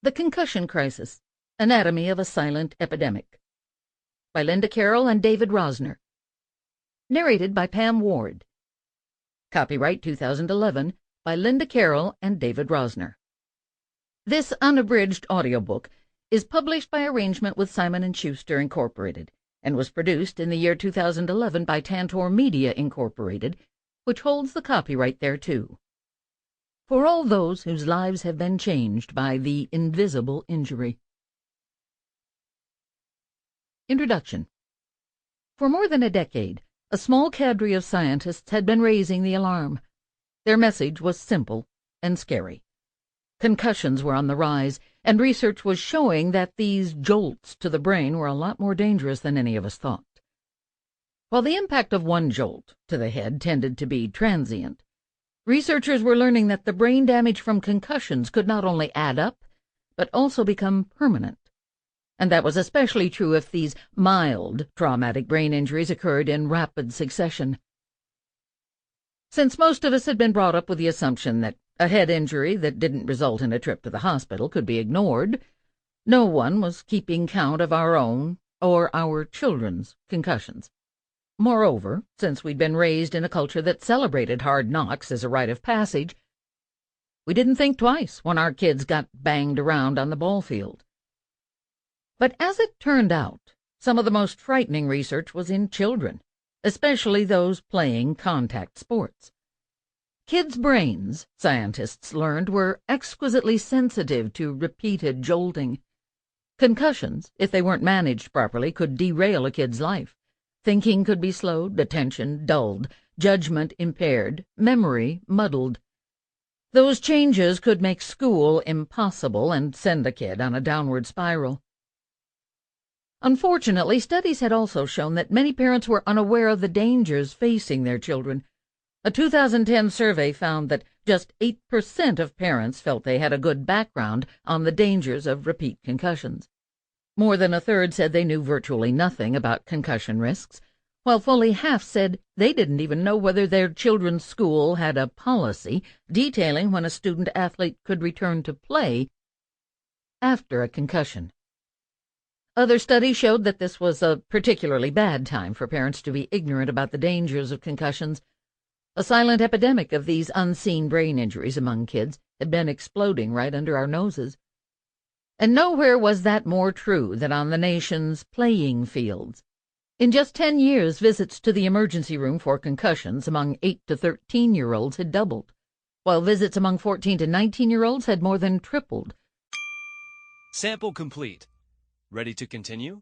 The Concussion Crisis, Anatomy of a Silent Epidemic, by Linda Carroll and David Rosner. Narrated by Pam Ward. Copyright 2011 by Linda Carroll and David Rosner. This unabridged audiobook is published by arrangement with Simon & Schuster, Incorporated, and was produced in the year 2011 by Tantor Media, Incorporated, which holds the copyright thereto. For all those whose lives have been changed by the invisible injury. Introduction. For more than a decade, a small cadre of scientists had been raising the alarm. Their message was simple and scary. Concussions were on the rise, and research was showing that these jolts to the brain were a lot more dangerous than any of us thought. While the impact of one jolt to the head tended to be transient, researchers were learning that the brain damage from concussions could not only add up, but also become permanent. And that was especially true if these mild traumatic brain injuries occurred in rapid succession. Since most of us had been brought up with the assumption that a head injury that didn't result in a trip to the hospital could be ignored, no one was keeping count of our own or our children's concussions. Moreover, since we'd been raised in a culture that celebrated hard knocks as a rite of passage, we didn't think twice when our kids got banged around on the ball field. But as it turned out, some of the most frightening research was in children, especially those playing contact sports. Kids' brains, scientists learned, were exquisitely sensitive to repeated jolting. Concussions, if they weren't managed properly, could derail a kid's life. Thinking could be slowed, attention dulled, judgment impaired, memory muddled. Those changes could make school impossible and send a kid on a downward spiral. Unfortunately, studies had also shown that many parents were unaware of the dangers facing their children. A 2010 survey found that just 8% of parents felt they had a good background on the dangers of repeat concussions. More than a third said they knew virtually nothing about concussion risks, while fully half said they didn't even know whether their children's school had a policy detailing when a student-athlete could return to play after a concussion. Other studies showed that this was a particularly bad time for parents to be ignorant about the dangers of concussions. A silent epidemic of these unseen brain injuries among kids had been exploding right under our noses. And nowhere was that more true than on the nation's playing fields. In just 10 years, visits to the emergency room for concussions among 8 to 13-year-olds had doubled, while visits among 14 to 19-year-olds had more than tripled. Sample complete. Ready to continue?